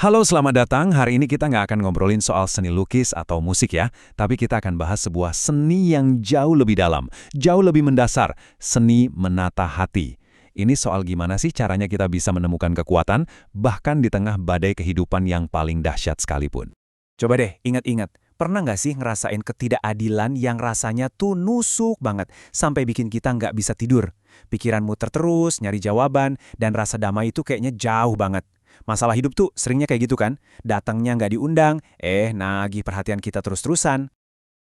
Halo, selamat datang. Hari ini kita nggak akan ngobrolin soal seni lukis atau musik ya, tapi kita akan bahas sebuah seni yang jauh lebih dalam, jauh lebih mendasar, seni menata hati. Ini soal gimana sih caranya kita bisa menemukan kekuatan, bahkan di tengah badai kehidupan yang paling dahsyat sekalipun. Coba deh, ingat-ingat. Pernah nggak sih ngerasain ketidakadilan yang rasanya tuh nusuk banget, sampai bikin kita nggak bisa tidur? Pikiran muter terus, nyari jawaban, dan rasa damai itu kayaknya jauh banget. Masalah hidup tuh seringnya kayak gitu kan? Datangnya nggak diundang, nagih perhatian kita terus-terusan.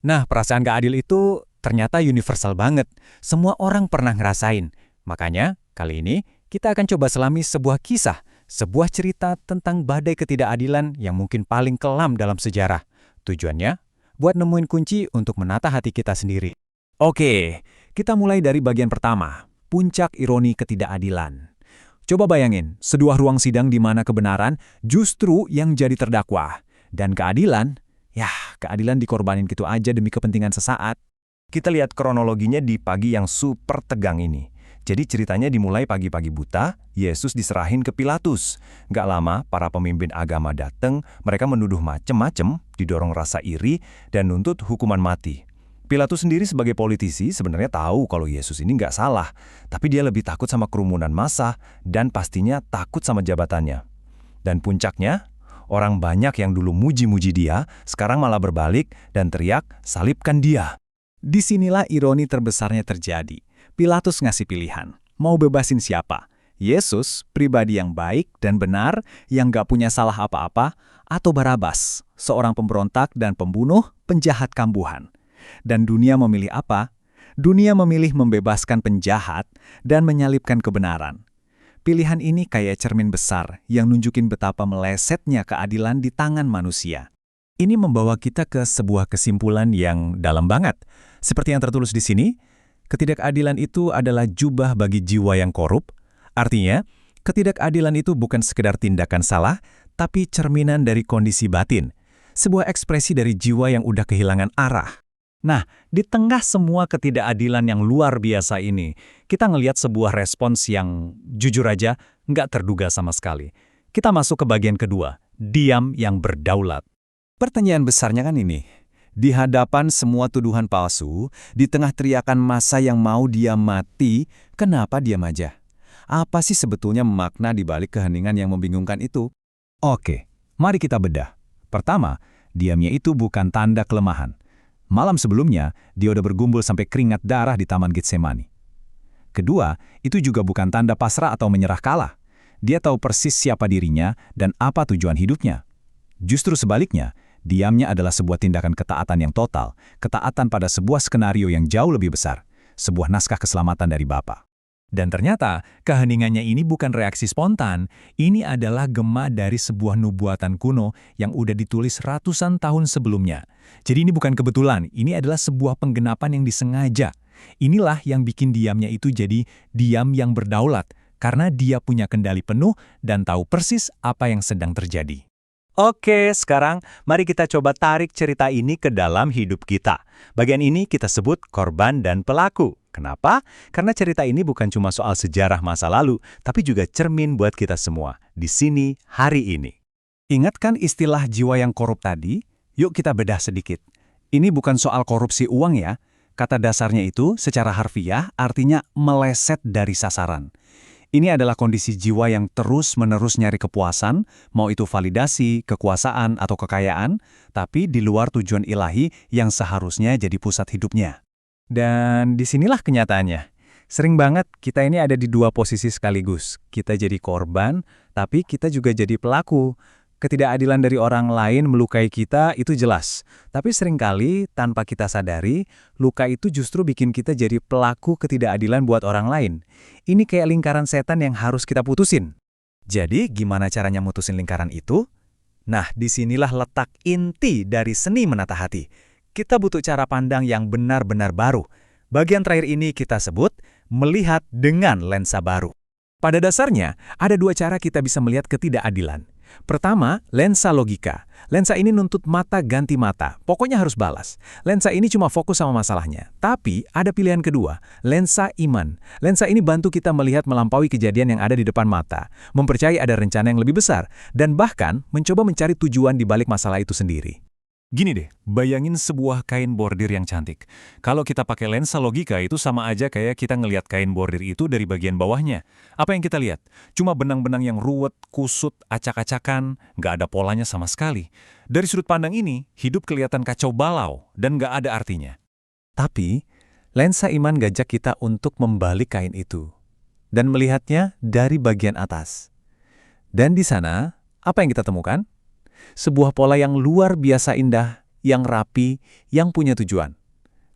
Nah, perasaan gak adil itu ternyata universal banget. Semua orang pernah ngerasain. Makanya, kali ini kita akan coba selami sebuah kisah, sebuah cerita tentang badai ketidakadilan yang mungkin paling kelam dalam sejarah. Tujuannya, buat nemuin kunci untuk menata hati kita sendiri. Oke, kita mulai dari bagian pertama, puncak ironi ketidakadilan. Coba bayangin, sebuah ruang sidang di mana kebenaran justru yang jadi terdakwa. Dan keadilan, keadilan dikorbanin gitu aja demi kepentingan sesaat. Kita lihat kronologinya di pagi yang super tegang ini. Jadi ceritanya dimulai pagi-pagi buta, Yesus diserahin ke Pilatus. Nggak lama, para pemimpin agama datang, mereka menuduh macem-macem, didorong rasa iri, dan nuntut hukuman mati. Pilatus sendiri sebagai politisi sebenarnya tahu kalau Yesus ini nggak salah, tapi dia lebih takut sama kerumunan massa dan pastinya takut sama jabatannya. Dan puncaknya, orang banyak yang dulu muji-muji dia, sekarang malah berbalik dan teriak, salibkan dia. Disinilah ironi terbesarnya terjadi. Pilatus ngasih pilihan, mau bebasin siapa? Yesus, pribadi yang baik dan benar, yang gak punya salah apa-apa, atau Barabas, seorang pemberontak dan pembunuh, penjahat kambuhan. Dan dunia memilih apa? Dunia memilih membebaskan penjahat dan menyalibkan kebenaran. Pilihan ini kayak cermin besar yang nunjukin betapa melesetnya keadilan di tangan manusia. Ini membawa kita ke sebuah kesimpulan yang dalam banget. Seperti yang tertulis di sini, ketidakadilan itu adalah jubah bagi jiwa yang korup. Artinya, ketidakadilan itu bukan sekedar tindakan salah, tapi cerminan dari kondisi batin. Sebuah ekspresi dari jiwa yang udah kehilangan arah. Nah, di tengah semua ketidakadilan yang luar biasa ini, kita ngelihat sebuah respons yang jujur aja nggak terduga sama sekali. Kita masuk ke bagian kedua, diam yang berdaulat. Pertanyaan besarnya kan ini, di hadapan semua tuduhan palsu, di tengah teriakan massa yang mau dia mati, kenapa diam aja? Apa sih sebetulnya makna di balik keheningan yang membingungkan itu? Oke, mari kita bedah. Pertama, diamnya itu bukan tanda kelemahan. Malam sebelumnya, dia udah bergumbul sampai keringat darah di Taman Getsemani. Kedua, itu juga bukan tanda pasrah atau menyerah kalah. Dia tahu persis siapa dirinya dan apa tujuan hidupnya. Justru sebaliknya, diamnya adalah sebuah tindakan ketaatan yang total, ketaatan pada sebuah skenario yang jauh lebih besar, sebuah naskah keselamatan dari Bapa. Dan ternyata, keheningannya ini bukan reaksi spontan, ini adalah gema dari sebuah nubuatan kuno yang udah ditulis ratusan tahun sebelumnya. Jadi ini bukan kebetulan, ini adalah sebuah penggenapan yang disengaja. Inilah yang bikin diamnya itu jadi diam yang berdaulat, karena dia punya kendali penuh dan tahu persis apa yang sedang terjadi. Oke, sekarang mari kita coba tarik cerita ini ke dalam hidup kita. Bagian ini kita sebut korban dan pelaku. Kenapa? Karena cerita ini bukan cuma soal sejarah masa lalu, tapi juga cermin buat kita semua di sini hari ini. Ingat kan istilah jiwa yang korup tadi? Yuk kita bedah sedikit. Ini bukan soal korupsi uang ya. Kata dasarnya itu secara harfiah artinya meleset dari sasaran. Ini adalah kondisi jiwa yang terus-menerus nyari kepuasan, mau itu validasi, kekuasaan, atau kekayaan, tapi di luar tujuan ilahi yang seharusnya jadi pusat hidupnya. Dan disinilah kenyataannya. Sering banget kita ini ada di dua posisi sekaligus. Kita jadi korban, tapi kita juga jadi pelaku. Ketidakadilan dari orang lain melukai kita itu jelas. Tapi seringkali tanpa kita sadari, luka itu justru bikin kita jadi pelaku ketidakadilan buat orang lain. Ini kayak lingkaran setan yang harus kita putusin. Jadi gimana caranya mutusin lingkaran itu? Nah, disinilah letak inti dari seni menata hati. Kita butuh cara pandang yang benar-benar baru. Bagian terakhir ini kita sebut melihat dengan lensa baru. Pada dasarnya, ada dua cara kita bisa melihat ketidakadilan. Pertama, lensa logika. Lensa ini nuntut mata ganti mata, pokoknya harus balas. Lensa ini cuma fokus sama masalahnya. Tapi, ada pilihan kedua, lensa iman. Lensa ini bantu kita melihat melampaui kejadian yang ada di depan mata, mempercayai ada rencana yang lebih besar, dan bahkan mencoba mencari tujuan di balik masalah itu sendiri. Gini deh, bayangin sebuah kain bordir yang cantik. Kalau kita pakai lensa logika itu sama aja kayak kita ngelihat kain bordir itu dari bagian bawahnya. Apa yang kita lihat? Cuma benang-benang yang ruwet, kusut, acak-acakan, nggak ada polanya sama sekali. Dari sudut pandang ini, hidup kelihatan kacau balau dan nggak ada artinya. Tapi, lensa iman ngajak kita untuk membalik kain itu dan melihatnya dari bagian atas. Dan di sana, apa yang kita temukan? Sebuah pola yang luar biasa indah, yang rapi, yang punya tujuan.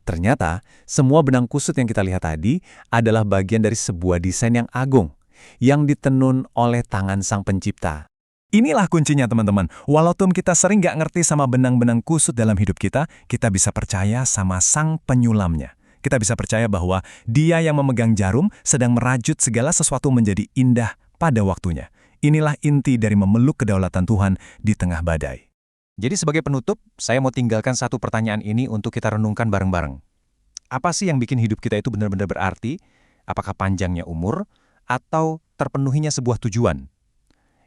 Ternyata, semua benang kusut yang kita lihat tadi adalah bagian dari sebuah desain yang agung, yang ditenun oleh tangan Sang Pencipta. Inilah kuncinya teman-teman. Walaupun kita sering nggak ngerti sama benang-benang kusut dalam hidup kita bisa percaya sama Sang Penyulamnya. Kita bisa percaya bahwa Dia yang memegang jarum sedang merajut segala sesuatu menjadi indah pada waktunya. Inilah inti dari memeluk kedaulatan Tuhan di tengah badai. Jadi sebagai penutup, saya mau tinggalkan satu pertanyaan ini untuk kita renungkan bareng-bareng. Apa sih yang bikin hidup kita itu benar-benar berarti? Apakah panjangnya umur? Atau terpenuhinya sebuah tujuan?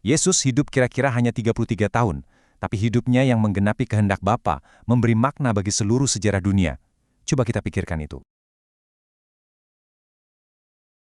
Yesus hidup kira-kira hanya 33 tahun, tapi hidupnya yang menggenapi kehendak Bapa memberi makna bagi seluruh sejarah dunia. Coba kita pikirkan itu.